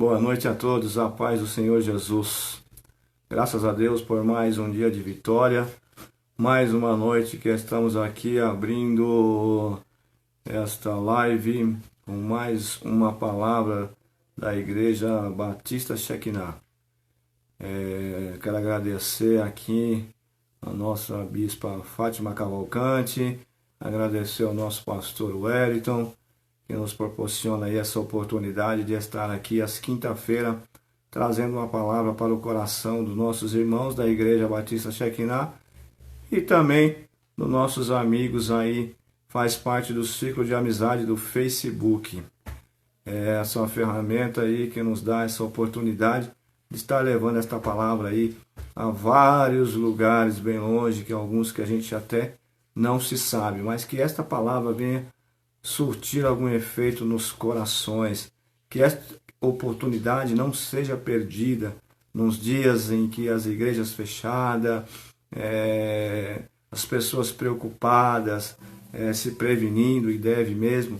Boa noite a todos, a paz do Senhor Jesus. Graças a Deus por mais um dia de vitória, mais uma noite que estamos aqui abrindo esta live com mais uma palavra da Igreja Batista Shekinah. Quero agradecer aqui a nossa bispa Fátima Cavalcante, agradecer ao nosso pastor Wellington, que nos proporciona aí essa oportunidade de estar aqui às quinta-feira, trazendo uma palavra para o coração dos nossos irmãos da Igreja Batista Shekinah e também dos nossos amigos aí, faz parte do ciclo de amizade do Facebook. Essa é uma ferramenta aí que nos dá essa oportunidade de estar levando esta palavra aí a vários lugares bem longe, que alguns que a gente até não se sabe, mas que esta palavra venha surtir algum efeito nos corações, que esta oportunidade não seja perdida nos dias em que as igrejas fechadas, as pessoas preocupadas, se prevenindo, e deve mesmo,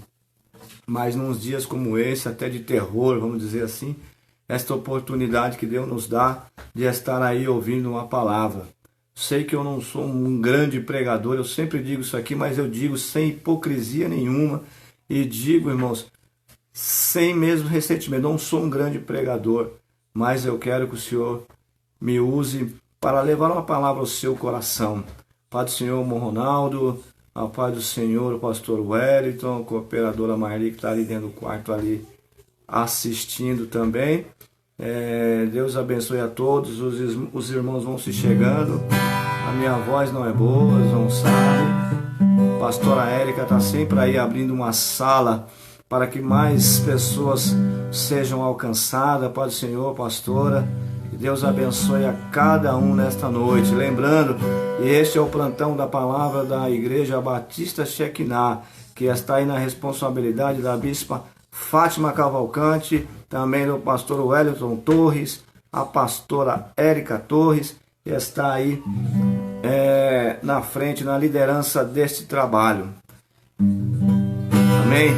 mas nos dias como esse, até de terror, vamos dizer assim, esta oportunidade que Deus nos dá de estar aí ouvindo uma palavra. Sei que eu não sou um grande pregador, eu sempre digo isso aqui, mas eu digo sem hipocrisia nenhuma e digo, irmãos, sem mesmo ressentimento. Não sou um grande pregador, mas eu quero que o Senhor me use para levar uma palavra ao seu coração. Pai do Senhor, irmão Ronaldo, a paz do Senhor, o pastor Wellington, a cooperadora Marli, que está ali dentro do quarto ali assistindo também. Deus abençoe a todos, os irmãos vão se chegando. A minha voz não é boa, eles não sabem. Pastora Érica está sempre aí abrindo uma sala para que mais pessoas sejam alcançadas. Pai do Senhor, pastora, que Deus abençoe a cada um nesta noite. Lembrando que este é o plantão da palavra da Igreja Batista Shekinah, que está aí na responsabilidade da bispa Fátima Cavalcante, também do pastor Wellington Torres, a pastora Érica Torres, que está aí na frente, na liderança deste trabalho. Amém?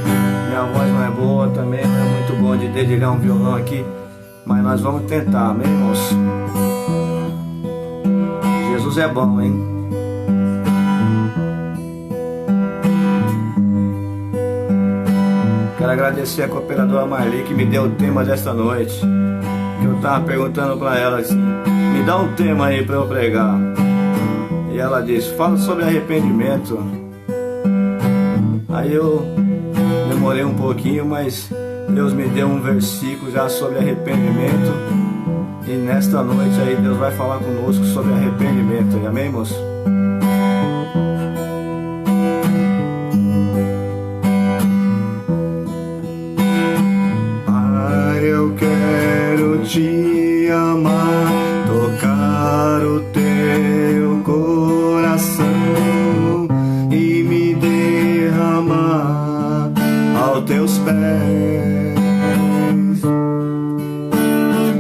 Minha voz não é boa também, não é muito bom de dedilhar um violão aqui, mas nós vamos tentar, amém, irmãos? Jesus é bom, hein? Quero agradecer a cooperadora Marli que me deu o tema desta noite. Eu estava perguntando para ela assim, me dá um tema aí para eu pregar. E ela disse, fala sobre arrependimento. Aí eu demorei um pouquinho, mas Deus me deu um versículo já sobre arrependimento. E nesta noite aí Deus vai falar conosco sobre arrependimento. Amém, moço? Eu quero te amar, tocar o teu coração e me derramar aos teus pés.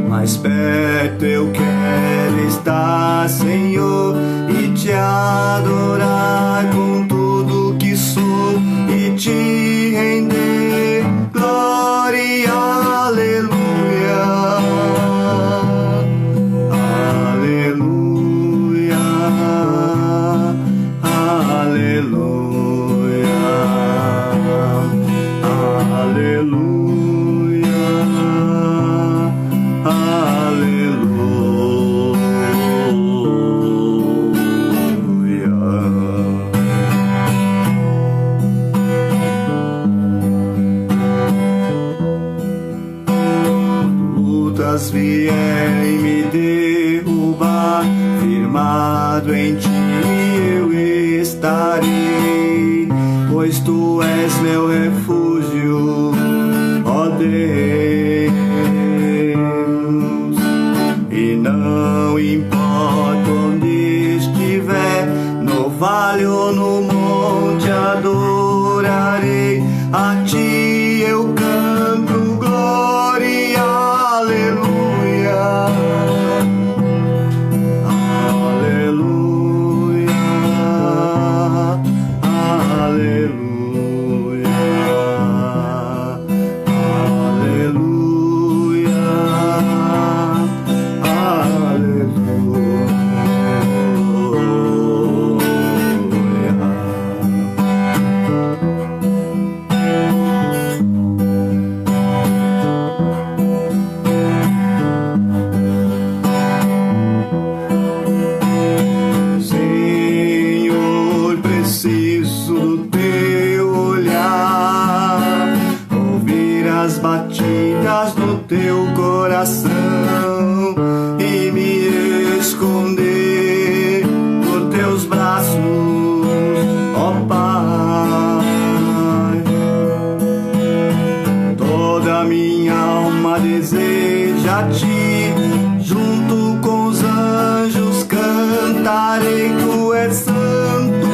Mais perto eu quero estar, Senhor, e te adorar com tudo que sou e te render glória. Aleluia, aleluia, aleluia, aleluia, vierem me derrubar, firmado em ti eu estarei, pois tu és meu refúgio, ó Deus, e não importa onde estiver, no vale ou no monte adorarei, a ti eu canto glória. Aleluia, aleluia, aleluia. as batidas do teu coração e me esconder nos teus braços, ó Pai. Toda minha alma deseja-te, junto com os anjos cantarei, tu és santo,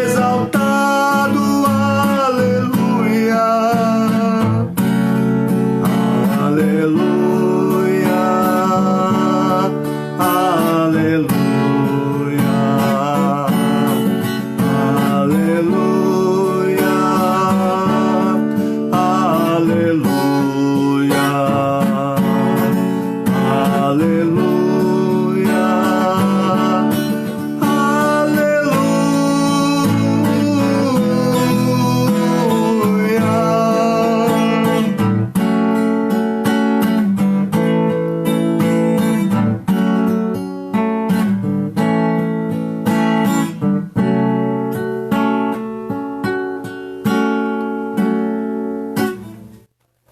exaltado, aleluia, aleluia, aleluia, aleluia, aleluia, aleluia.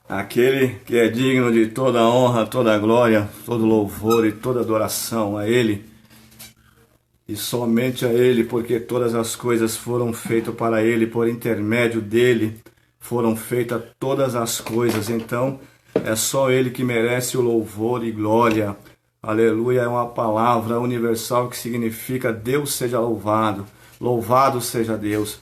Aquele que é digno de toda honra, toda glória, todo louvor e toda adoração a Ele, e somente a Ele, porque todas as coisas foram feitas para Ele, por intermédio dEle foram feitas todas as coisas. Então é só Ele que merece o louvor e glória. Aleluia é uma palavra universal que significa Deus seja louvado, louvado seja Deus.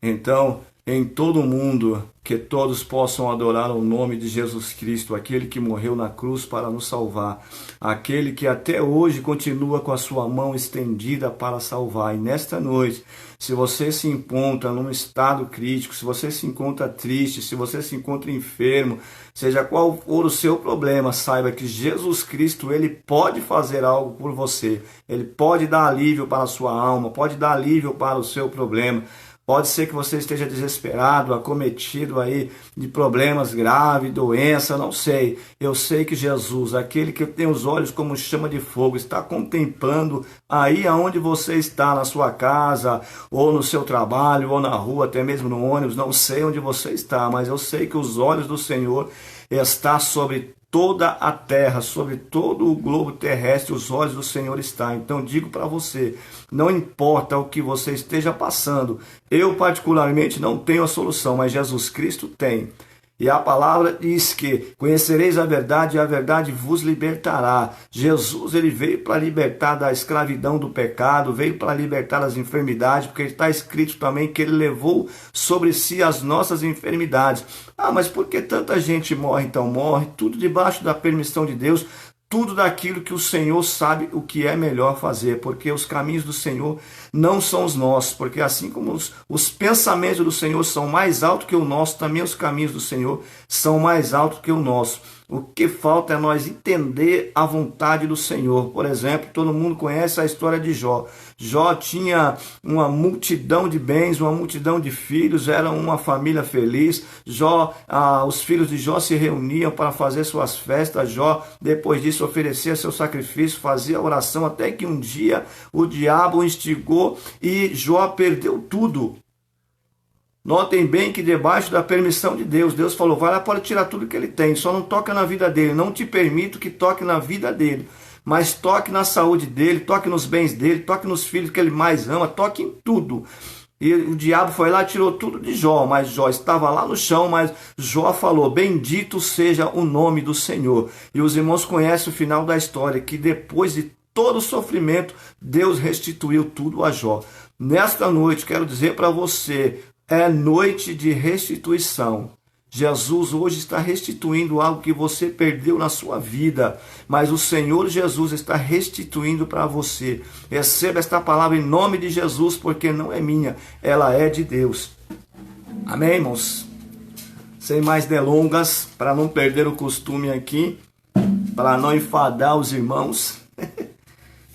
Então, em todo o mundo, que todos possam adorar o nome de Jesus Cristo, aquele que morreu na cruz para nos salvar, aquele que até hoje continua com a sua mão estendida para salvar. E nesta noite, se você se encontra num estado crítico, se você se encontra triste, se você se encontra enfermo, seja qual for o seu problema, saiba que Jesus Cristo, Ele pode fazer algo por você. Ele pode dar alívio para a sua alma, pode dar alívio para o seu problema. Pode ser que você esteja desesperado, acometido aí de problemas graves, doença, não sei. Eu sei que Jesus, aquele que tem os olhos como chama de fogo, está contemplando aí aonde você está, na sua casa, ou no seu trabalho, ou na rua, até mesmo no ônibus. Não sei onde você está, mas eu sei que os olhos do Senhor estão sobre toda a terra, sobre todo o globo terrestre, os olhos do Senhor estão. Então digo para você, não importa o que você esteja passando, eu particularmente não tenho a solução, mas Jesus Cristo tem. E a palavra diz que conhecereis a verdade e a verdade vos libertará. Jesus, ele veio para libertar da escravidão do pecado, veio para libertar das enfermidades, porque está escrito também que ele levou sobre si as nossas enfermidades. Ah, mas por que tanta gente morre? Então morre tudo debaixo da permissão de Deus, tudo daquilo que o Senhor sabe o que é melhor fazer, porque os caminhos do Senhor não são os nossos, porque assim como os pensamentos do Senhor são mais altos que o nosso, também os caminhos do Senhor são mais altos que o nosso. O que falta é nós entender a vontade do Senhor. Por exemplo, todo mundo conhece a história de Jó. Jó tinha uma multidão de bens, uma multidão de filhos, era uma família feliz. Os filhos de Jó se reuniam para fazer suas festas. Jó, depois disso, oferecia seu sacrifício, fazia oração, até que um dia o diabo o instigou e Jó perdeu tudo. Notem bem que debaixo da permissão de Deus, Deus falou, vai lá, pode tirar tudo que ele tem, só não toca na vida dele, não te permito que toque na vida dele, mas toque na saúde dele, toque nos bens dele, toque nos filhos que ele mais ama, toque em tudo. E o diabo foi lá e tirou tudo de Jó, mas Jó estava lá no chão, mas Jó falou, bendito seja o nome do Senhor. E os irmãos conhecem o final da história, que depois de todo o sofrimento, Deus restituiu tudo a Jó. Nesta noite, quero dizer para você, é noite de restituição. Jesus hoje está restituindo algo que você perdeu na sua vida, mas o Senhor Jesus está restituindo para você. Receba esta palavra em nome de Jesus, porque não é minha, ela é de Deus. Amém, irmãos? Sem mais delongas, para não perder o costume aqui, para não enfadar os irmãos,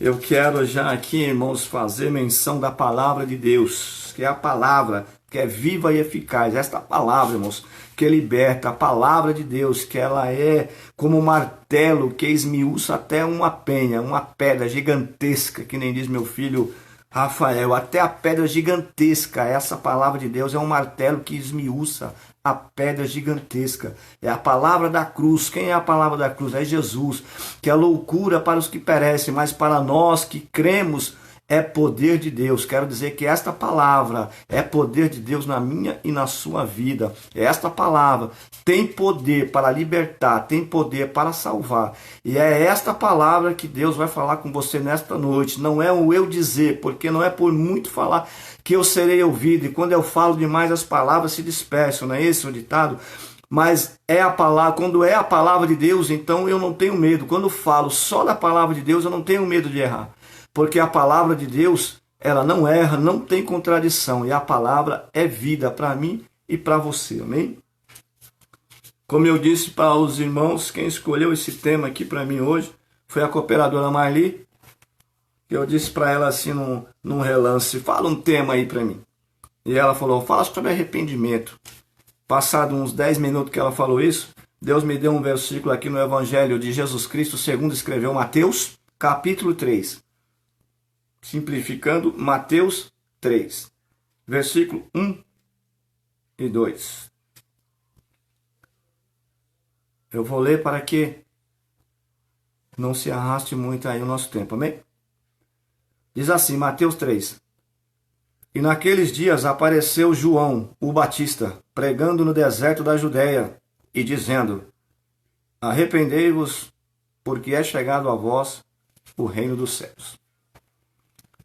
eu quero já aqui, irmãos, fazer menção da palavra de Deus, que é a palavra que é viva e eficaz. Esta palavra, irmãos, que liberta, a palavra de Deus, que ela é como um martelo que esmiuça até uma penha, uma pedra gigantesca, que nem diz meu filho Rafael, até a pedra gigantesca. Essa palavra de Deus é um martelo que esmiuça a pedra gigantesca. É a palavra da cruz. Quem é a palavra da cruz? É Jesus, que é loucura para os que perecem, mas para nós que cremos é poder de Deus. Quero dizer que esta palavra é poder de Deus na minha e na sua vida. Esta palavra tem poder para libertar, tem poder para salvar. E é esta palavra que Deus vai falar com você nesta noite. Não é o eu dizer, porque não é por muito falar que eu serei ouvido. E quando eu falo demais, as palavras se dispersam, não é esse o ditado? Mas é a palavra, quando é a palavra de Deus, então eu não tenho medo. Quando falo só da palavra de Deus, eu não tenho medo de errar. Porque a palavra de Deus, ela não erra, não tem contradição. E a palavra é vida para mim e para você, amém? Como eu disse para os irmãos, quem escolheu esse tema aqui para mim hoje foi a cooperadora Marli. Eu disse para ela assim num relance, fala um tema aí para mim. E ela falou, fala sobre arrependimento. Passado uns 10 minutos que ela falou isso, Deus me deu um versículo aqui no Evangelho de Jesus Cristo, segundo escreveu Mateus, capítulo 3. Simplificando, Mateus 3, versículo 1 e 2. Eu vou ler para que não se arraste muito aí o nosso tempo, amém? Diz assim, Mateus 3. E naqueles dias apareceu João, o Batista, pregando no deserto da Judéia e dizendo, arrependei-vos, porque é chegado a vós o reino dos céus.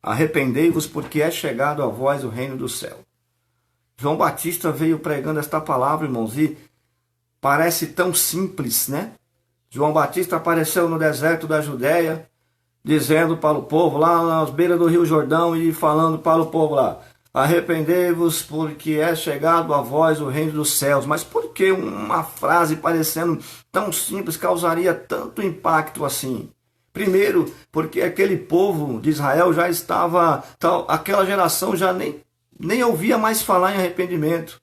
Arrependei-vos, porque é chegado a vós o reino do céu. João Batista veio pregando esta palavra, irmãos, e parece tão simples, né? João Batista apareceu no deserto da Judéia, dizendo para o povo, lá nas beiras do Rio Jordão, e falando para o povo lá, arrependei-vos, porque é chegado a vós o reino dos céus. Mas por que uma frase parecendo tão simples causaria tanto impacto assim? Primeiro, porque aquele povo de Israel já estava, aquela geração já nem ouvia mais falar em arrependimento.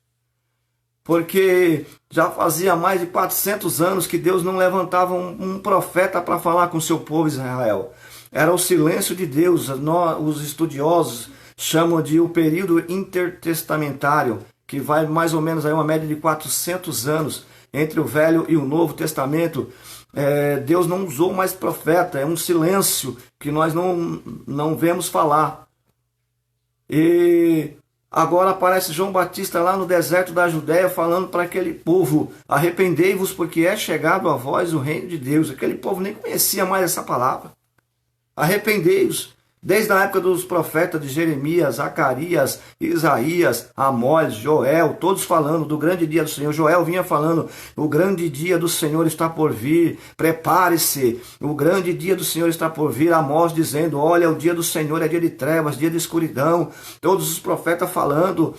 Porque já fazia mais de 400 anos que Deus não levantava um profeta para falar com o seu povo Israel. Era o silêncio de Deus. Os estudiosos chamam de o período intertestamentário, que vai mais ou menos aí uma média de 400 anos entre o Velho e o Novo Testamento. Deus não usou mais profeta, é um silêncio que nós não vemos falar. E agora aparece João Batista lá no deserto da Judéia falando para aquele povo, arrependei-vos porque é chegado a vós o reino de Deus. Aquele povo nem conhecia mais essa palavra. Arrependei-vos. Desde a época dos profetas de Jeremias, Zacarias, Isaías, Amós, Joel, todos falando do grande dia do Senhor. Joel vinha falando, o grande dia do Senhor está por vir, prepare-se, o grande dia do Senhor está por vir. Amós dizendo, olha, o dia do Senhor é dia de trevas, dia de escuridão. Todos os profetas falando,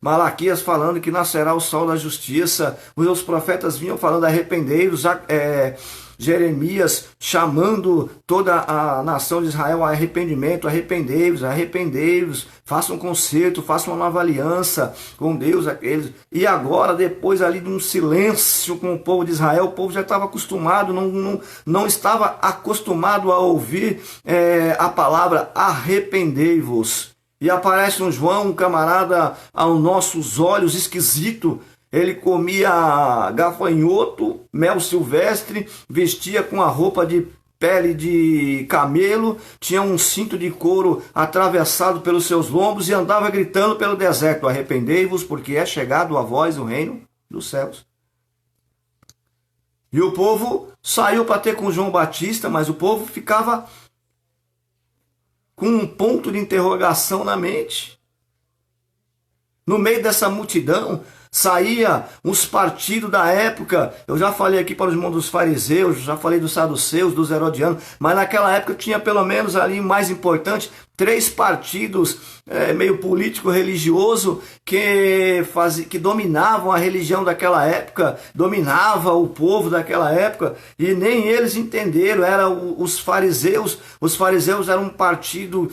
Malaquias falando que nascerá o sol da justiça. Os profetas vinham falando, arrependei-vos, Jeremias chamando toda a nação de Israel a arrependimento, arrependei-vos, façam um concerto, façam uma nova aliança com Deus. E agora, depois ali de um silêncio com o povo de Israel, o povo já estava acostumado, não estava acostumado a ouvir a palavra arrependei-vos. E aparece um João, um camarada aos nossos olhos esquisito. Ele comia gafanhoto, mel silvestre, vestia com a roupa de pele de camelo, tinha um cinto de couro atravessado pelos seus lombos e andava gritando pelo deserto, arrependei-vos, porque é chegado a vós o reino dos céus. E o povo saiu para ter com João Batista, mas o povo ficava com um ponto de interrogação na mente. No meio dessa multidão, saía uns partidos da época. Eu já falei aqui para os irmãos dos fariseus, já falei dos saduceus, dos herodianos, mas naquela época tinha pelo menos ali, mais importante, 3 partidos meio político-religioso que dominavam a religião daquela época, dominava o povo daquela época, e nem eles entenderam, eram os fariseus. Os fariseus eram um partido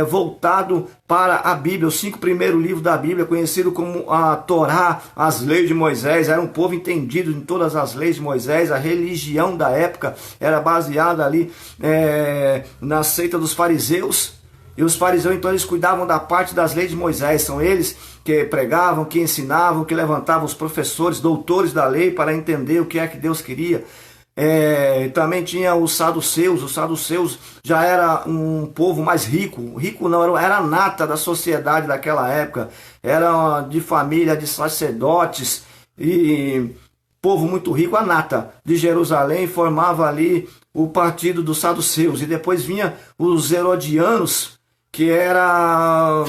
voltado para a Bíblia, os 5 primeiros livros da Bíblia, conhecido como a Torá, as leis de Moisés. Era um povo entendido em todas as leis de Moisés. A religião da época era baseada ali na seita dos fariseus. E os fariseus, então, eles cuidavam da parte das leis de Moisés. São eles que pregavam, que ensinavam, que levantavam os professores, doutores da lei para entender o que é que Deus queria. Também tinha os saduceus. Os saduceus já era um povo mais rico. Rico não, era a nata da sociedade daquela época. Era de família de sacerdotes e povo muito rico. A nata de Jerusalém formava ali o partido dos saduceus. E depois vinha os herodianos, que era,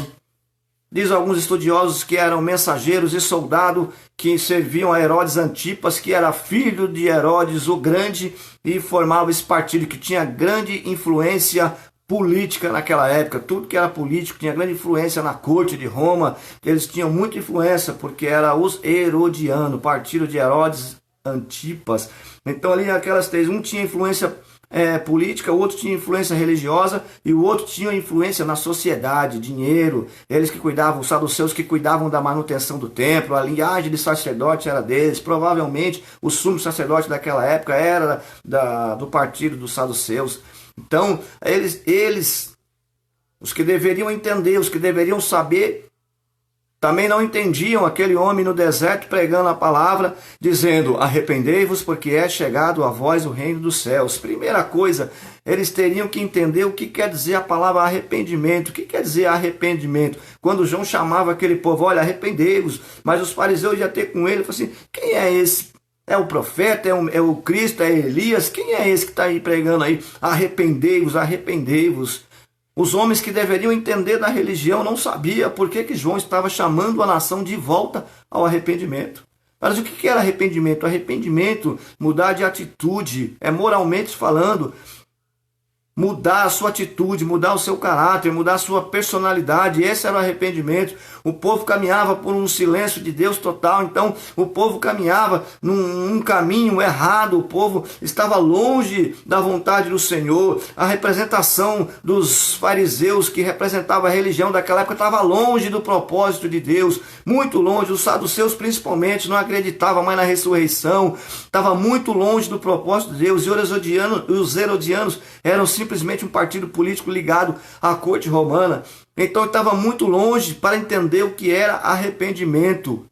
diz alguns estudiosos, que eram mensageiros e soldados que serviam a Herodes Antipas, que era filho de Herodes o Grande, e formava esse partido que tinha grande influência política naquela época. Tudo que era político tinha grande influência na corte de Roma. Eles tinham muita influência porque era os herodianos, partido de Herodes Antipas. Então ali aquelas três, um tinha influência política, o outro tinha influência religiosa e o outro tinha influência na sociedade, dinheiro. Eles que cuidavam, os saduceus que cuidavam da manutenção do templo, a linhagem de sacerdote era deles. Provavelmente o sumo sacerdote daquela época era do partido dos saduceus. Então eles, os que deveriam entender, os que deveriam saber, também não entendiam aquele homem no deserto pregando a palavra, dizendo: arrependei-vos, porque é chegado a vós o reino dos céus. Primeira coisa, eles teriam que entender o que quer dizer a palavra arrependimento. O que quer dizer arrependimento? Quando João chamava aquele povo: olha, arrependei-vos. Mas os fariseus iam ter com ele e falaram assim: quem é esse? É o profeta? É o Cristo? É Elias? Quem é esse que está aí pregando aí? Arrependei-vos, arrependei-vos. Os homens que deveriam entender da religião não sabiam por que João estava chamando a nação de volta ao arrependimento. Mas o que era arrependimento? Arrependimento, mudar de atitude, moralmente falando, mudar a sua atitude, mudar o seu caráter, mudar a sua personalidade. Esse era o arrependimento. O povo caminhava por um silêncio de Deus total. Então o povo caminhava num caminho errado. O povo estava longe da vontade do Senhor. A representação dos fariseus, que representava a religião daquela época, estava longe do propósito de Deus, muito longe. Os saduceus principalmente não acreditavam mais na ressurreição, estava muito longe do propósito de Deus. E os herodianos eram simplesmente um partido político ligado à corte romana. Então estava muito longe para entender o que era arrependimento.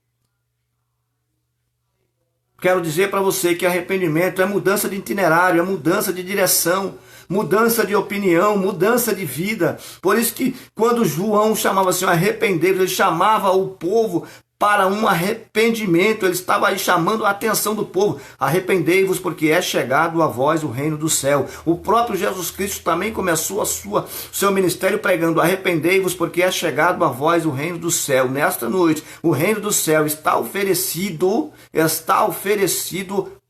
Quero dizer para você que arrependimento é mudança de itinerário, é mudança de direção, mudança de opinião, mudança de vida. Por isso que quando João chamava assim, arrependei-vos, ele chamava o povo para um arrependimento. Ele estava aí chamando a atenção do povo: arrependei-vos, porque é chegado a vós o reino do céu. O próprio Jesus Cristo também começou seu ministério pregando: arrependei-vos, porque é chegado a vós o reino do céu. Nesta noite, o reino do céu está oferecido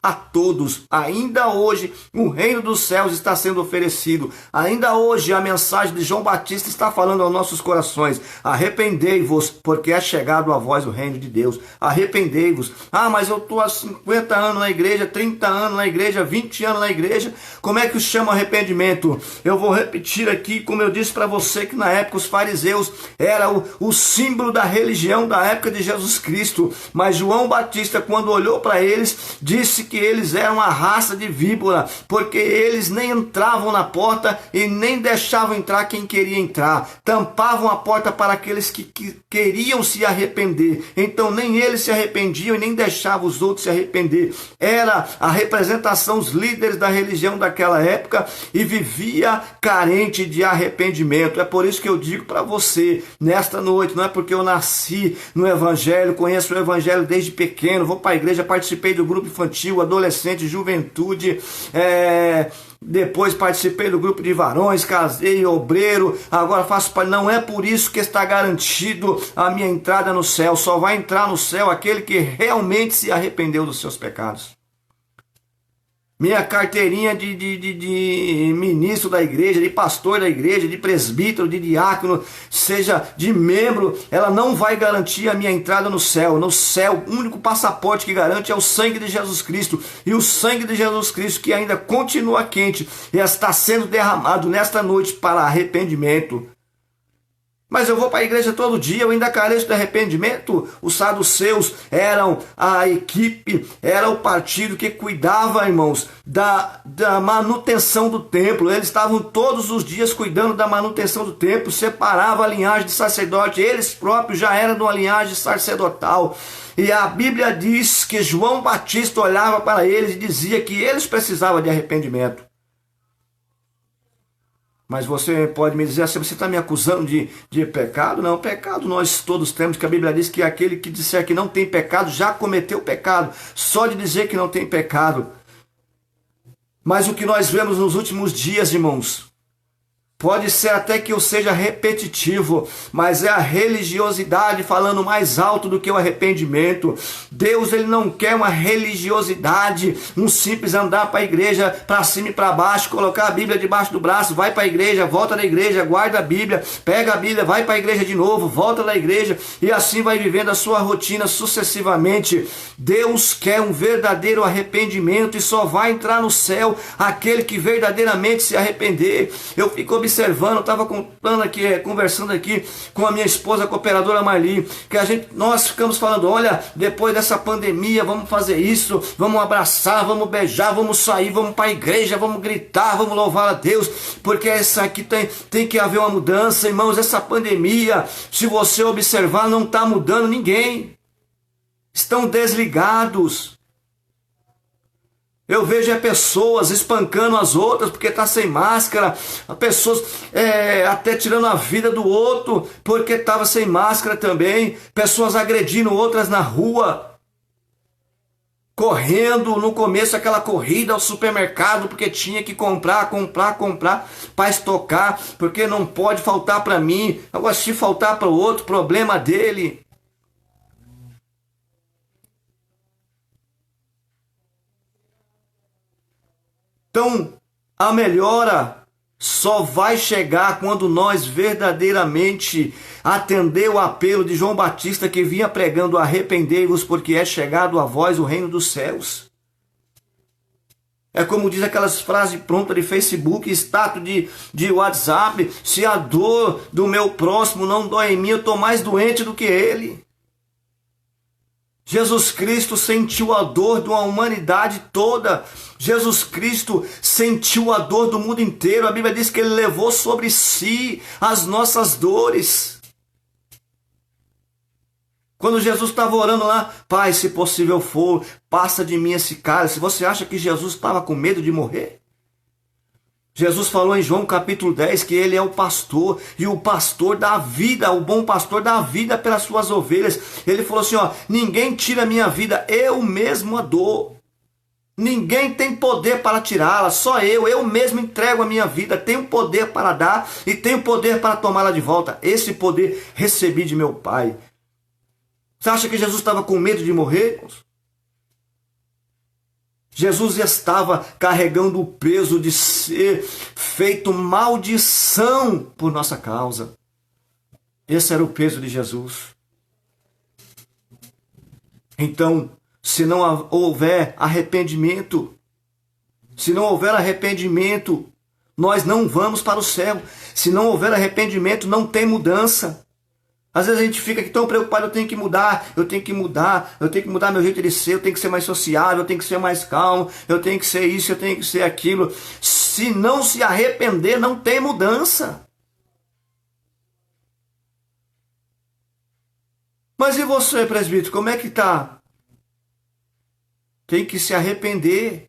a todos. Ainda hoje o reino dos céus está sendo oferecido. Ainda hoje a mensagem de João Batista está falando aos nossos corações: arrependei-vos, porque é chegado a vós o reino de Deus. Arrependei-vos. Mas eu estou há 50 anos na igreja, 30 anos na igreja, 20 anos na igreja. Como é que chama arrependimento? Eu vou repetir aqui, como eu disse para você, que na época os fariseus eram o símbolo da religião da época de Jesus Cristo. Mas João Batista, quando olhou para eles, disse que eles eram a raça de víbora, porque eles nem entravam na porta e nem deixavam entrar quem queria entrar. Tampavam a porta para aqueles que queriam se arrepender. Então nem eles se arrependiam e nem deixavam os outros se arrepender. Era a representação, os líderes da religião daquela época, e vivia carente de arrependimento. É por isso que eu digo para você, nesta noite, não é porque eu nasci no evangelho, conheço o evangelho desde pequeno, vou para a igreja, participei do grupo infantil, adolescente, juventude, depois participei do grupo de varões, casei, obreiro, agora faço parte. Não é por isso que está garantido a minha entrada no céu. Só vai entrar no céu aquele que realmente se arrependeu dos seus pecados. Minha carteirinha de ministro da igreja, de pastor da igreja, de presbítero, de diácono, seja de membro, ela não vai garantir a minha entrada no céu. No céu, o único passaporte que garante é o sangue de Jesus Cristo. E o sangue de Jesus Cristo, que ainda continua quente e está sendo derramado nesta noite para arrependimento. Mas eu vou para a igreja todo dia, eu ainda careço de arrependimento. Os saduceus eram a equipe, era o partido que cuidava, irmãos, da manutenção do templo. Eles estavam todos os dias cuidando da manutenção do templo, separava a linhagem de sacerdote, eles próprios já eram de uma linhagem sacerdotal. E a Bíblia diz que João Batista olhava para eles e dizia que eles precisavam de arrependimento. Mas você pode me dizer assim, você está me acusando de pecado? Não, pecado nós todos temos, que a Bíblia diz que aquele que disser que não tem pecado, já cometeu pecado. Só de dizer que não tem pecado. Mas o que nós vemos nos últimos dias, irmãos, pode ser até que eu seja repetitivo, mas é a religiosidade falando mais alto do que o arrependimento. Deus, ele não quer uma religiosidade, um simples andar para a igreja, para cima e para baixo, colocar a Bíblia debaixo do braço, vai para a igreja, volta da igreja, guarda a Bíblia, pega a Bíblia, vai para a igreja de novo, volta da igreja, e assim vai vivendo a sua rotina sucessivamente. Deus quer um verdadeiro arrependimento e só vai entrar no céu aquele que verdadeiramente se arrepender. Eu fico observando, estava conversando aqui com a minha esposa, a cooperadora Marli, que nós ficamos falando, olha, depois dessa pandemia, vamos fazer isso, vamos abraçar, vamos beijar, vamos sair, vamos para a igreja, vamos gritar, vamos louvar a Deus, porque essa aqui tem que haver uma mudança, irmãos. Essa pandemia, se você observar, não está mudando ninguém, estão desligados. Eu vejo pessoas espancando as outras porque está sem máscara, pessoas até tirando a vida do outro porque estava sem máscara também, pessoas agredindo outras na rua, correndo no começo aquela corrida ao supermercado porque tinha que comprar para estocar, porque não pode faltar para mim, agora se faltar para o outro, problema dele. Então, a melhora só vai chegar quando nós verdadeiramente atender o apelo de João Batista, que vinha pregando: arrependei-vos, porque é chegado a vós o reino dos céus. É como diz aquelas frases prontas de Facebook, status de WhatsApp: se a dor do meu próximo não dói em mim, eu estou mais doente do que ele. Jesus Cristo sentiu a dor de uma humanidade toda. Jesus Cristo sentiu a dor do mundo inteiro. A Bíblia diz que ele levou sobre si as nossas dores. Quando Jesus estava orando lá: Pai, se possível for, passa de mim esse cálice. Você acha que Jesus estava com medo de morrer? Jesus falou em João capítulo 10 que ele é o pastor, e o pastor dá vida, o bom pastor dá vida pelas suas ovelhas. Ele falou assim, ninguém tira a minha vida, eu mesmo a dou. Ninguém tem poder para tirá-la, só eu mesmo entrego a minha vida, tenho poder para dar e tenho poder para tomá-la de volta. Esse poder recebi de meu Pai. Você acha que Jesus estava com medo de morrer? Jesus estava carregando o peso de ser feito maldição por nossa causa. Esse era o peso de Jesus. Então, se não houver arrependimento, nós não vamos para o céu. Se não houver arrependimento, não tem mudança. Às vezes a gente fica aqui tão preocupado: eu tenho que mudar meu jeito de ser, eu tenho que ser mais sociável, eu tenho que ser mais calmo, eu tenho que ser isso, eu tenho que ser aquilo. Se não se arrepender, não tem mudança. Mas e você, presbítero, como é que está? Tem que se arrepender.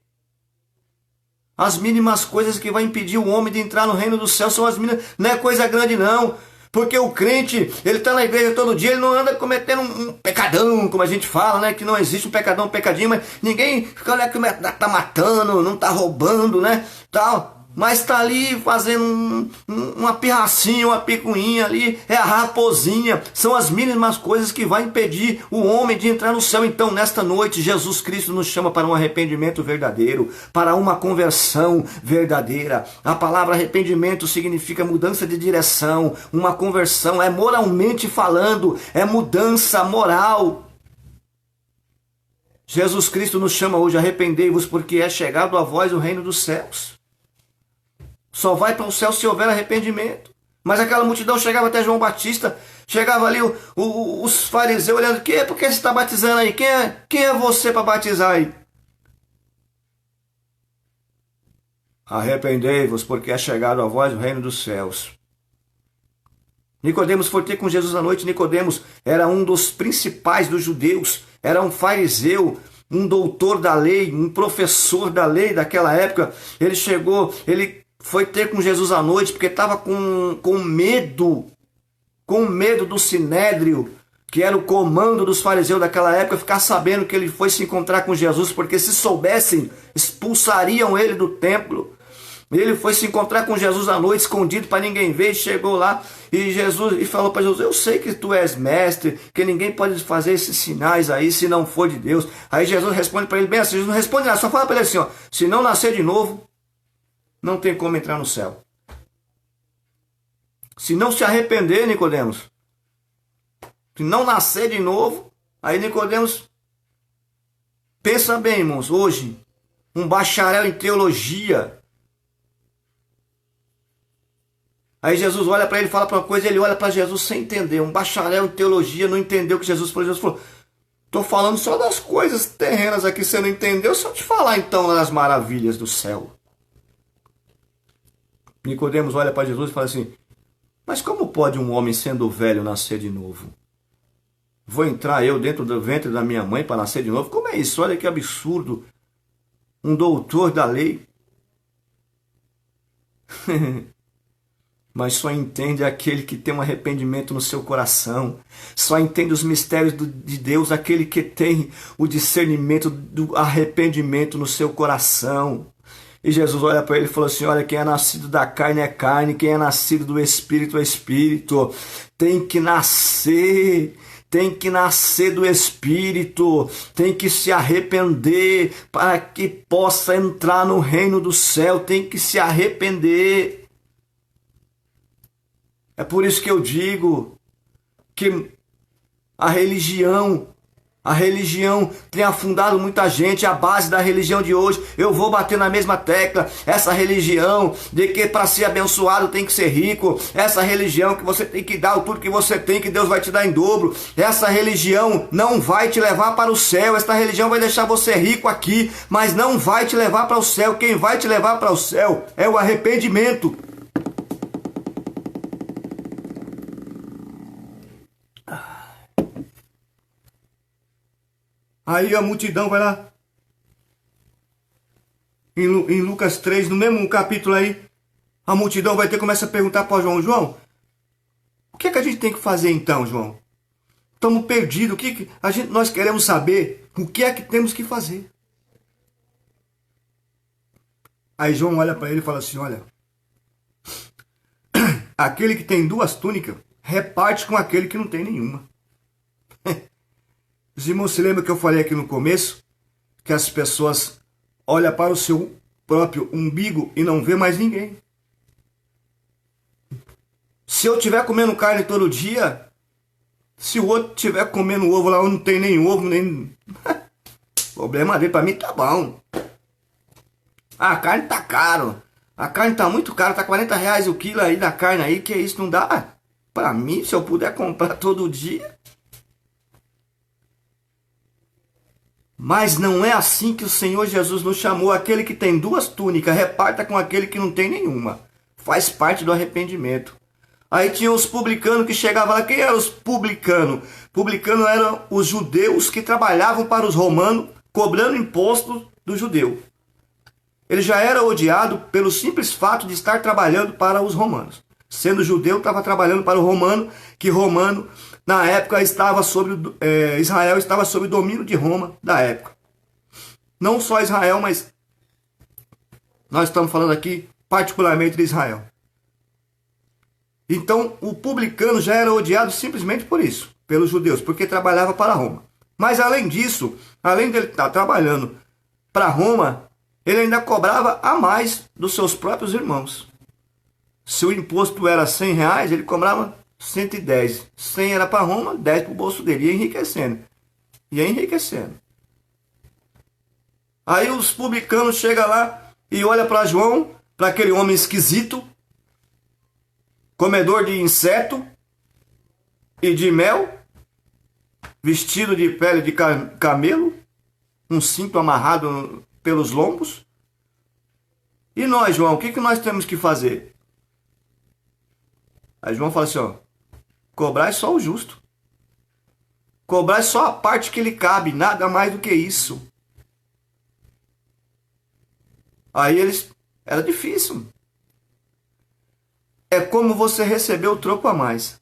As mínimas coisas que vai impedir o homem de entrar no reino do céu são as mínimas, não é coisa grande não. Porque o crente, ele está na igreja todo dia, ele não anda cometendo um pecadão, como a gente fala, né? Que não existe um pecadão, um pecadinho, mas ninguém fica, olha, que está matando, não está roubando, né? Tal. Mas está ali fazendo uma pirracinha, uma picuinha ali, é a raposinha. São as mínimas coisas que vai impedir o homem de entrar no céu. Então, nesta noite, Jesus Cristo nos chama para um arrependimento verdadeiro, para uma conversão verdadeira. A palavra arrependimento significa mudança de direção, uma conversão, é moralmente falando, é mudança moral. Jesus Cristo nos chama hoje: arrependei-vos, porque é chegado a vós o reino dos céus. Só vai para o céu se houver arrependimento. Mas aquela multidão chegava até João Batista, chegava ali os fariseus olhando, por que você está batizando aí? Quem é você para batizar aí? Arrependei-vos, porque é chegado a vós o reino dos céus. Nicodemos foi ter com Jesus à noite. Nicodemos era um dos principais dos judeus, era um fariseu, um doutor da lei, um professor da lei daquela época. Ele chegou, ele foi ter com Jesus à noite porque estava com medo do sinédrio, que era o comando dos fariseus daquela época, ficar sabendo que ele foi se encontrar com Jesus, porque se soubessem, expulsariam ele do templo. Ele foi se encontrar com Jesus à noite, escondido para ninguém ver, e chegou lá e falou para Jesus, eu sei que tu és mestre, que ninguém pode fazer esses sinais aí se não for de Deus. Aí Jesus responde para ele bem assim, Jesus não responde nada, só fala para ele assim, se não nascer de novo, não tem como entrar no céu. Se não se arrepender, Nicodemos, se não nascer de novo, aí Nicodemos, pensa bem, irmãos, hoje, um bacharel em teologia. Aí Jesus olha para ele, fala para uma coisa, ele olha para Jesus sem entender. Um bacharel em teologia não entendeu o que Jesus falou. Jesus falou, estou falando só das coisas terrenas aqui, você não entendeu? Só te falar então das maravilhas do céu. Nicodemos olha para Jesus e fala assim, mas como pode um homem sendo velho nascer de novo? Vou entrar eu dentro do ventre da minha mãe para nascer de novo? Como é isso? Olha que absurdo. Um doutor da lei. Mas só entende aquele que tem um arrependimento no seu coração. Só entende os mistérios de Deus aquele que tem o discernimento do arrependimento no seu coração. E Jesus olha para ele e falou assim, olha, quem é nascido da carne é carne, quem é nascido do Espírito é Espírito. Tem que nascer do Espírito, tem que se arrepender para que possa entrar no reino do céu, tem que se arrepender. É por isso que eu digo que a religião tem afundado muita gente, a base da religião de hoje. Eu vou bater na mesma tecla, essa religião de que para ser abençoado tem que ser rico, essa religião que você tem que dar tudo que você tem, que Deus vai te dar em dobro, essa religião não vai te levar para o céu, essa religião vai deixar você rico aqui, mas não vai te levar para o céu. Quem vai te levar para o céu é o arrependimento. Aí a multidão vai lá, em Lucas 3, no mesmo capítulo aí, a multidão vai ter, começa a perguntar para João, João, o que é que a gente tem que fazer então, João? Estamos perdidos, nós queremos saber o que é que temos que fazer. Aí João olha para ele e fala assim, olha, aquele que tem 2 túnicas, reparte com aquele que não tem nenhuma. Os irmãos se lembram que eu falei aqui no começo, que as pessoas olham para o seu próprio umbigo e não vê mais ninguém. Se eu estiver comendo carne todo dia, se o outro estiver comendo ovo lá, eu não tenho nem ovo, nem... problema dele, para mim tá bom. A carne tá caro, a carne tá muito cara, tá R$40 o quilo aí da carne aí, que isso não dá? Para mim, se eu puder comprar todo dia... Mas não é assim que o Senhor Jesus nos chamou. Aquele que tem 2 túnicas, reparta com aquele que não tem nenhuma. Faz parte do arrependimento. Aí tinha os publicanos que chegavam lá. Quem eram os publicanos? Publicanos eram os judeus que trabalhavam para os romanos, cobrando impostos do judeu. Ele já era odiado pelo simples fato de estar trabalhando para os romanos. Sendo judeu, estava trabalhando para o romano, que romano... Na época Israel estava sob o domínio de Roma da época. Não só Israel, mas nós estamos falando aqui particularmente de Israel. Então o publicano já era odiado simplesmente por isso, pelos judeus, porque trabalhava para Roma. Mas além disso, além dele estar trabalhando para Roma, ele ainda cobrava a mais dos seus próprios irmãos. Se o imposto era R$100, ele cobrava 110. 100 era para Roma, 10 para o bolso dele. Ia enriquecendo. Aí os publicanos chegam lá e olham para João, para aquele homem esquisito. comedor de inseto e de mel, vestido de pele de camelo, um cinto amarrado pelos lombos. E nós, João, o que nós temos que fazer? Aí João fala assim, ó, cobrar só o justo. Cobrar só a parte que lhe cabe, nada mais do que isso. Aí era difícil. É como você receber o troco a mais.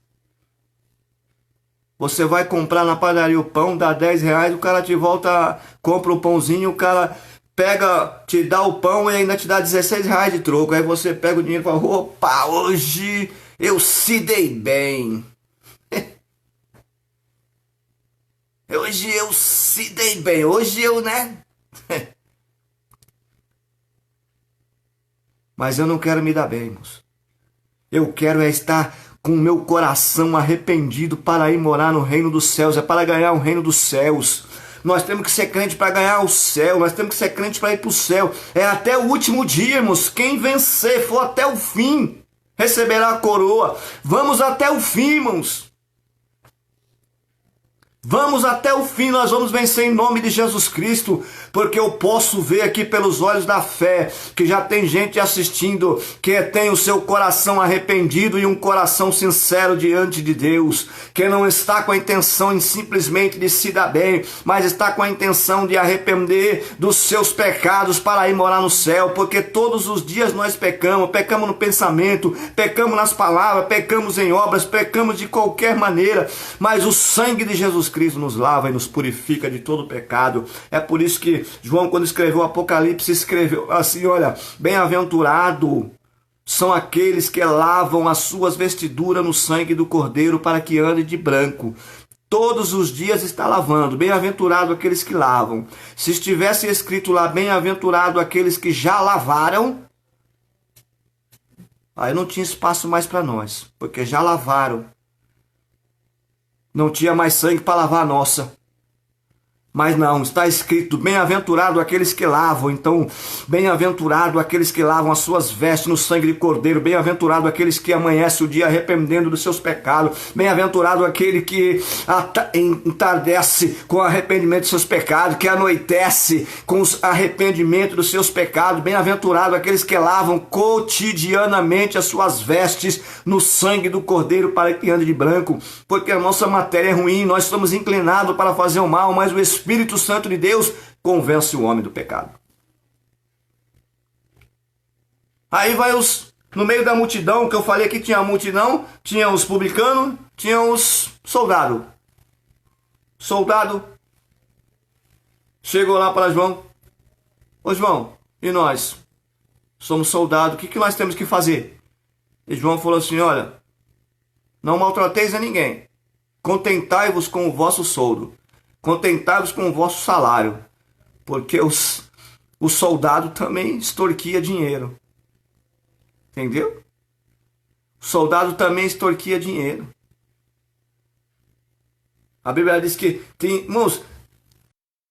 Você vai comprar na padaria o pão, dá 10 reais, o cara te volta, compra o pãozinho, o cara pega, te dá o pão e ainda te dá 16 reais de troco. Aí você pega o dinheiro e fala, opa, hoje eu se dei bem. Hoje eu se dei bem, hoje eu, né? Mas eu não quero me dar bem, irmãos. Eu quero estar com o meu coração arrependido para ir morar no reino dos céus, é para ganhar o reino dos céus. Nós temos que ser crente para ganhar o céu, nós temos que ser crente para ir para o céu. É até o último dia, irmãos. Quem vencer, for até o fim, receberá a coroa. Vamos até o fim, irmãos. Vamos até o fim, nós vamos vencer em nome de Jesus Cristo, porque eu posso ver aqui pelos olhos da fé, que já tem gente assistindo, que tem o seu coração arrependido e um coração sincero diante de Deus, que não está com a intenção em simplesmente de se dar bem, mas está com a intenção de arrepender dos seus pecados para ir morar no céu, porque todos os dias nós pecamos no pensamento, pecamos nas palavras, pecamos em obras, pecamos de qualquer maneira, mas o sangue de Jesus Cristo nos lava e nos purifica de todo pecado. É por isso que João, quando escreveu o Apocalipse, escreveu assim, olha, bem-aventurado são aqueles que lavam as suas vestiduras no sangue do Cordeiro para que andem de branco. Todos os dias está lavando. Bem-aventurado aqueles que lavam. Se estivesse escrito lá, bem-aventurado aqueles que já lavaram, aí não tinha espaço mais para nós, porque já lavaram. Não tinha mais sangue para lavar a nossa. Mas não, está escrito, bem-aventurado aqueles que lavam. Então, bem-aventurado aqueles que lavam as suas vestes no sangue de cordeiro. Bem-aventurado aqueles que amanhecem o dia arrependendo dos seus pecados. Bem-aventurado aquele que entardece com arrependimento dos seus pecados, que anoitece com os arrependimento dos seus pecados. Bem-aventurado aqueles que lavam cotidianamente as suas vestes no sangue do cordeiro para que ande de branco. Porque a nossa matéria é ruim, nós estamos inclinados para fazer o mal, mas o Espírito Santo de Deus convence o homem do pecado. Aí vai no meio da multidão, que eu falei que tinha a multidão, tinha os publicanos, tinha os soldados. Soldado chegou lá para João. Ô João, e nós? Somos soldados, o que nós temos que fazer? E João falou assim, olha, não maltrateis a ninguém. Contentai-vos com o vosso soldo. Contentai-vos com o vosso salário, porque o soldado também extorquia dinheiro. Entendeu? O soldado também extorquia dinheiro. A Bíblia diz que tem, irmãos,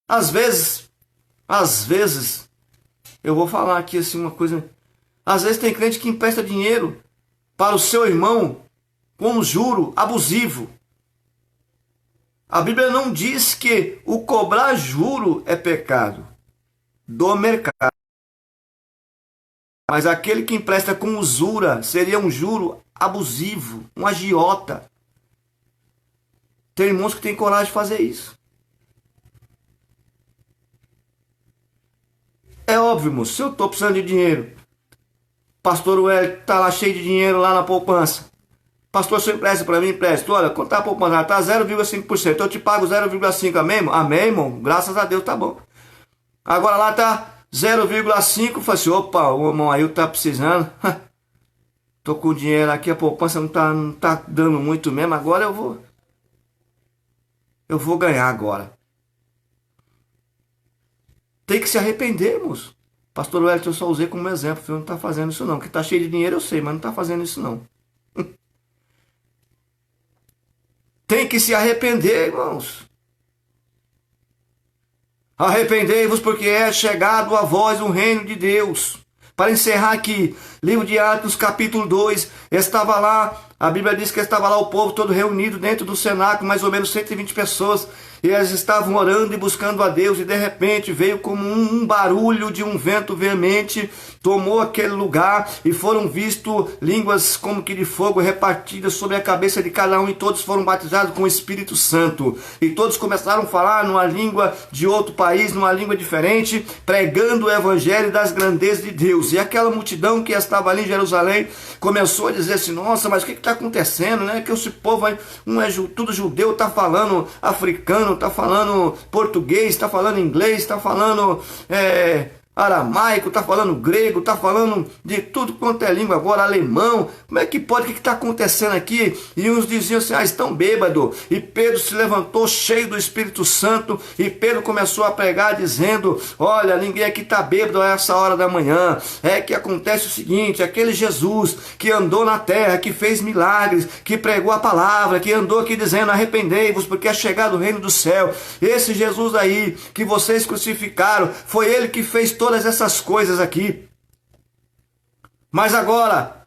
às vezes, eu vou falar aqui assim uma coisa, às vezes tem crente que empresta dinheiro para o seu irmão com um juro abusivo. A Bíblia não diz que o cobrar juro é pecado do mercado. Mas aquele que empresta com usura seria um juro abusivo, um agiota. Tem irmãos que têm coragem de fazer isso. É óbvio, irmão, se eu estou precisando de dinheiro, pastor Wellington está lá cheio de dinheiro lá na poupança. Pastor, você empresta para mim? Empresta. Olha, quanto está a poupança? Está 0,5%. Eu te pago 0,5%. Amém, irmão? Amém, irmão? Graças a Deus, tá bom. Agora lá está 0,5%. Falei assim, opa, o irmão aí está precisando. Tô com dinheiro aqui, a poupança não tá dando muito mesmo. Agora eu vou ganhar agora. Tem que se arrepender, moço. Pastor Wellington, eu só usei como exemplo. Eu não está fazendo isso não. Que está cheio de dinheiro eu sei, mas não está fazendo isso não. Tem que se arrepender, irmãos. Arrependei-vos porque é chegado a vós o reino de Deus. Para encerrar aqui, livro de Atos, capítulo 2, estava lá, a Bíblia diz que estava lá o povo todo reunido dentro do cenáculo, mais ou menos 120 pessoas, e eles estavam orando e buscando a Deus, e de repente veio como um barulho de um vento veemente, tomou aquele lugar, e foram vistos línguas como que de fogo repartidas sobre a cabeça de cada um, e todos foram batizados com o Espírito Santo, e todos começaram a falar numa língua de outro país, numa língua diferente, pregando o evangelho das grandezas de Deus. E aquela multidão que estava ali em Jerusalém começou a dizer assim: nossa, mas o que está acontecendo, né? Que esse povo aí, tudo judeu, está falando africano, está falando português, está falando inglês, está falando aramaico, está falando grego, está falando de tudo quanto é língua agora, alemão. Como é que pode? O que está acontecendo aqui? E uns diziam assim: estão bêbados. E Pedro se levantou cheio do Espírito Santo, e Pedro começou a pregar dizendo: olha, ninguém aqui está bêbado a essa hora da manhã. É que acontece o seguinte: aquele Jesus que andou na terra, que fez milagres, que pregou a palavra, que andou aqui dizendo: arrependei-vos, porque é chegado o reino do céu. Esse Jesus aí que vocês crucificaram, foi ele que fez todas essas coisas aqui. Mas agora,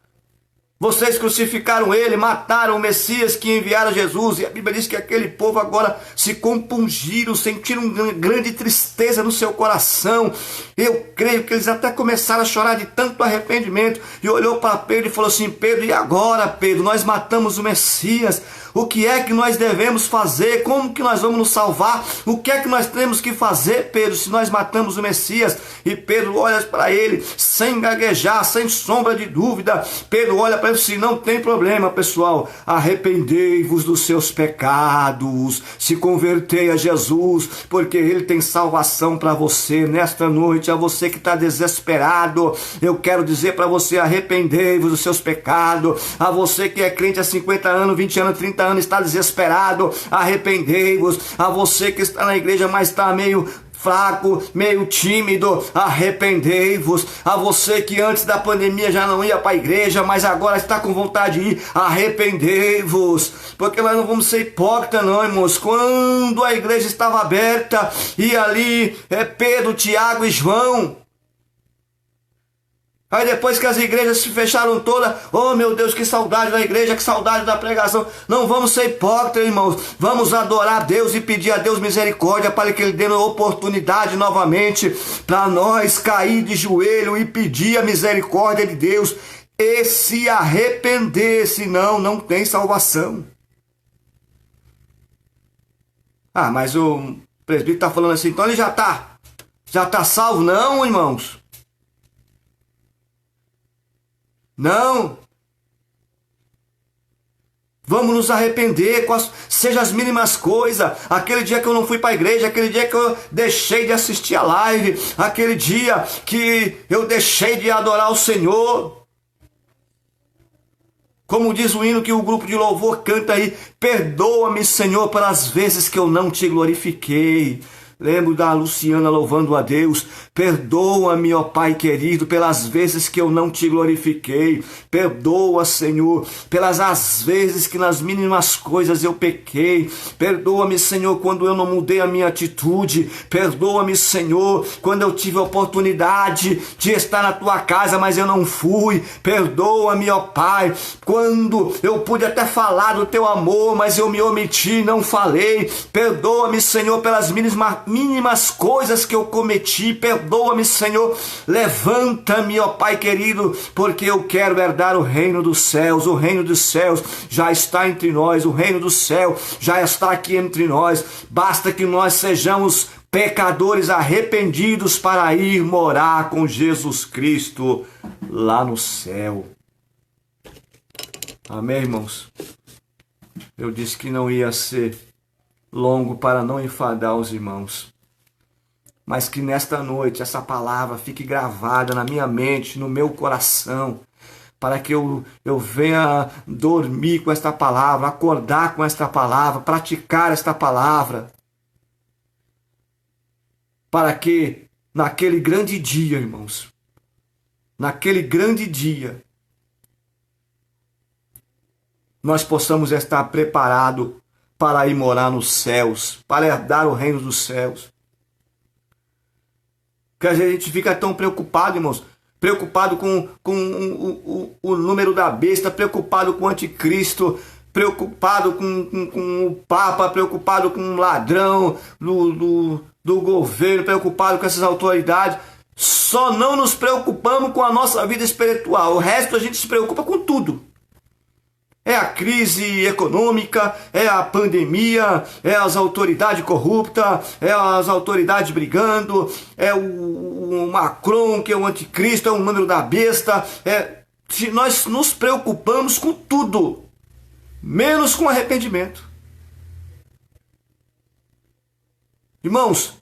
vocês crucificaram ele, mataram o Messias que enviaram Jesus. E a Bíblia diz que aquele povo agora se compungiram, sentiram uma grande tristeza no seu coração. Eu creio que eles até começaram a chorar de tanto arrependimento. E olhou para Pedro e falou assim: Pedro, e agora, Pedro? Nós matamos o Messias. O que é que nós devemos fazer? Como que nós vamos nos salvar? O que é que nós temos que fazer, Pedro, se nós matamos o Messias? E Pedro olha para ele, sem gaguejar, sem sombra de dúvida. Pedro olha para ele e diz: não tem problema, pessoal. Arrependei-vos dos seus pecados. Se convertei a Jesus, porque Ele tem salvação para você. Nesta noite, a você que está desesperado, eu quero dizer para você: arrependei-vos dos seus pecados. A você que é crente há 50 anos, 20 anos, 30 anos, está desesperado, arrependei-vos. A você que está na igreja, mas está meio fraco, meio tímido, arrependei-vos. A você que antes da pandemia já não ia para a igreja, mas agora está com vontade de ir, arrependei-vos. Porque nós não vamos ser hipócritas não, irmãos. Quando a igreja estava aberta, e ali Pedro, Tiago e João, aí depois que as igrejas se fecharam todas, oh meu Deus, que saudade da igreja, que saudade da pregação. Não vamos ser hipócritas, irmãos. Vamos adorar a Deus e pedir a Deus misericórdia para que Ele dê uma oportunidade novamente para nós cair de joelho e pedir a misericórdia de Deus e se arrepender, senão não tem salvação. Ah, mas o presbítero está falando assim, então ele já está salvo? Não, irmãos. Não. Vamos nos arrepender, seja as mínimas coisas. Aquele dia que eu não fui para a igreja, aquele dia que eu deixei de assistir a live, aquele dia que eu deixei de adorar o Senhor. Como diz o hino que o grupo de louvor canta aí: perdoa-me, Senhor, pelas vezes que eu não te glorifiquei. Lembro da Luciana louvando a Deus: perdoa-me, ó Pai querido, pelas vezes que eu não te glorifiquei. Perdoa, Senhor, pelas as vezes que nas mínimas coisas eu pequei. Perdoa-me, Senhor, quando eu não mudei a minha atitude. Perdoa-me, Senhor, quando eu tive a oportunidade de estar na tua casa, mas eu não fui. Perdoa-me, ó Pai, quando eu pude até falar do teu amor, mas eu me omiti, não falei. Perdoa-me, Senhor, pelas mínimas coisas que eu cometi. Perdoa-me, Senhor. Levanta-me, ó Pai querido, porque eu quero herdar o reino dos céus. O reino dos céus já está entre nós. O reino do céu já está aqui entre nós. Basta que nós sejamos pecadores arrependidos para ir morar com Jesus Cristo lá no céu. Amém, irmãos? Eu disse que não ia ser longo para não enfadar os irmãos, mas que nesta noite essa palavra fique gravada na minha mente, no meu coração, para que eu venha dormir com esta palavra, acordar com esta palavra, praticar esta palavra, para que naquele grande dia, irmãos, naquele grande dia, nós possamos estar preparados para ir morar nos céus, para herdar o reino dos céus. Que a gente fica tão preocupado, irmãos. preocupado com o número da besta, preocupado com o anticristo, preocupado com o Papa, preocupado com o ladrão do governo, preocupado com essas autoridades. Só não nos preocupamos com a nossa vida espiritual. O resto a gente se preocupa com tudo. É a crise econômica, é a pandemia, é as autoridades corruptas, é as autoridades brigando, é o Macron, que é o anticristo, é o número da besta. Nós nos preocupamos com tudo, menos com arrependimento. Irmãos,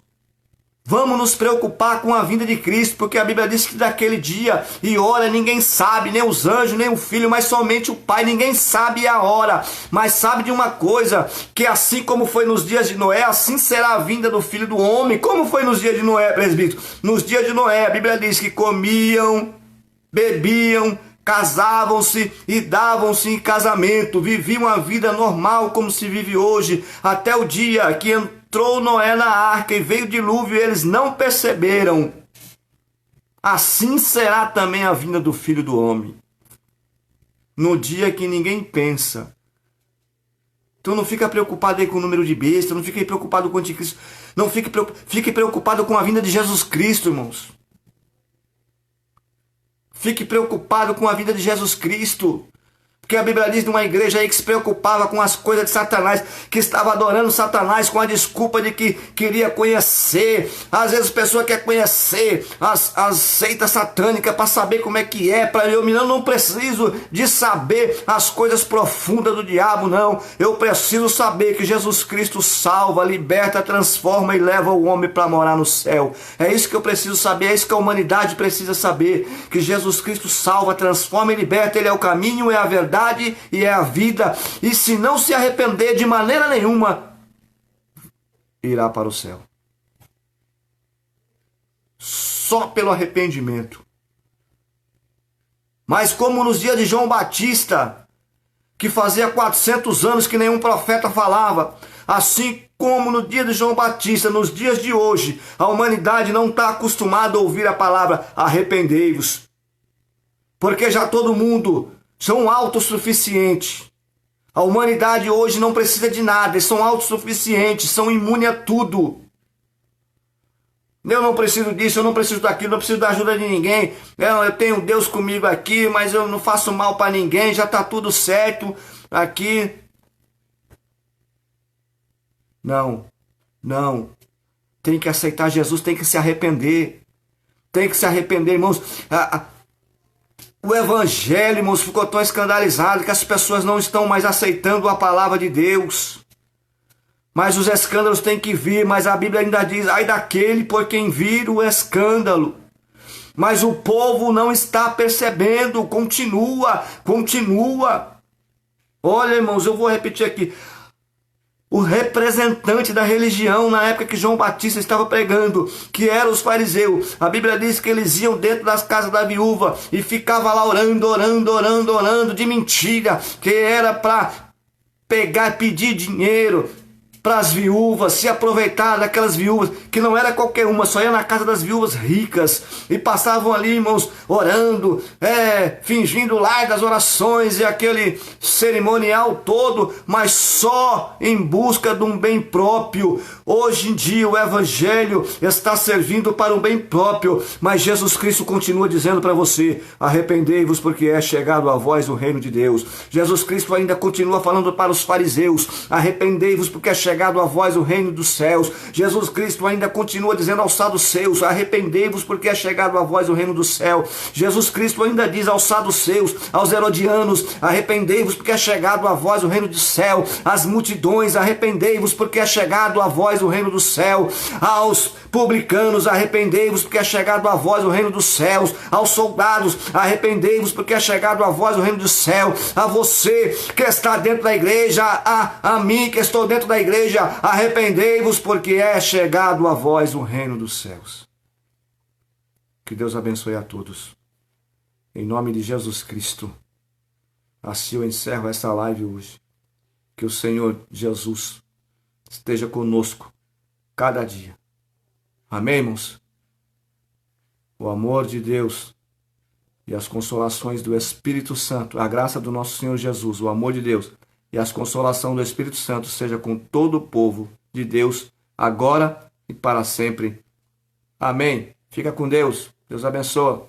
vamos nos preocupar com a vinda de Cristo, porque a Bíblia diz que daquele dia e hora ninguém sabe, nem os anjos, nem o Filho, mas somente o Pai. Ninguém sabe a hora, mas sabe de uma coisa, que assim como foi nos dias de Noé, assim será a vinda do Filho do Homem. Como foi nos dias de Noé, presbítero? Nos dias de Noé, a Bíblia diz que comiam, bebiam, casavam-se e davam-se em casamento, viviam a vida normal como se vive hoje, até o dia que entrou Noé na arca e veio o dilúvio e eles não perceberam. Assim será também a vinda do Filho do Homem, no dia que ninguém pensa. Então não fica preocupado aí com o número de besta, não fique preocupado com o anticristo, não fique preocupado com a vinda de Jesus Cristo, irmãos. Fique preocupado com a vida de Jesus Cristo. Porque a Bíblia diz de uma igreja aí que se preocupava com as coisas de Satanás, que estava adorando Satanás com a desculpa de que queria conhecer. Às vezes a pessoa quer conhecer as seitas satânicas para saber como é que é, para eu não preciso de saber as coisas profundas do diabo, não. Eu preciso saber que Jesus Cristo salva, liberta, transforma e leva o homem para morar no céu. É isso que eu preciso saber, é isso que a humanidade precisa saber, que Jesus Cristo salva, transforma e liberta. Ele é o caminho, é a verdade e é a vida, e se não se arrepender de maneira nenhuma, irá para o céu. Só pelo arrependimento. Mas como nos dias de João Batista, que fazia 400 anos que nenhum profeta falava, assim como no dia de João Batista, nos dias de hoje, a humanidade não está acostumada a ouvir a palavra arrependei-vos, porque já todo mundo são autossuficientes. A humanidade hoje não precisa de nada, eles são autossuficientes, são imunes a tudo. Eu não preciso disso, eu não preciso daquilo, não preciso da ajuda de ninguém. Eu tenho Deus comigo aqui, mas eu não faço mal para ninguém, já está tudo certo aqui. Não. Tem que aceitar Jesus, tem que se arrepender. Tem que se arrepender, irmãos. O evangelho, irmãos, ficou tão escandalizado que as pessoas não estão mais aceitando a palavra de Deus. Mas os escândalos têm que vir, mas a Bíblia ainda diz, ai daquele por quem vir o escândalo. Mas o povo não está percebendo, continua. Olha, irmãos, eu vou repetir aqui. O representante da religião na época que João Batista estava pregando, que eram os fariseus, a Bíblia diz que eles iam dentro das casas da viúva e ficava lá orando de mentira, que era para pegar e pedir dinheiro para as viúvas, se aproveitar daquelas viúvas, que não era qualquer uma, só ia na casa das viúvas ricas, e passavam ali, irmãos, orando, fingindo lá das orações e aquele cerimonial todo, mas só em busca de um bem próprio. Hoje em dia o evangelho está servindo para um bem próprio, mas Jesus Cristo continua dizendo para você, arrependei-vos porque é chegado a vós o reino de Deus. Jesus Cristo ainda continua falando para os fariseus, arrependei-vos porque é chegado a vós o reino dos céus. Jesus Cristo ainda continua dizendo aos saduceus, arrependei-vos porque é chegado a vós o reino do céu. Jesus Cristo ainda diz aos saduceus, aos herodianos, arrependei-vos porque é chegado a vós o reino do céu. Às multidões, arrependei-vos porque é chegado a vós o reino do céu. Aos publicanos, arrependei-vos porque é chegado a vós o reino dos céus. Aos soldados, arrependei-vos porque é chegado a vós o reino do céu. A você que está dentro da igreja, a mim que estou dentro da igreja, arrependei-vos porque é chegado a vós o reino dos céus. Que Deus abençoe a todos. Em nome de Jesus Cristo. Assim eu encerro esta live hoje. Que o Senhor Jesus esteja conosco cada dia. Amém, irmãos? O amor de Deus e as consolações do Espírito Santo, a graça do nosso Senhor Jesus, o amor de Deus e as consolações do Espírito Santo seja com todo o povo de Deus, agora e para sempre. Amém. Fica com Deus. Deus abençoe.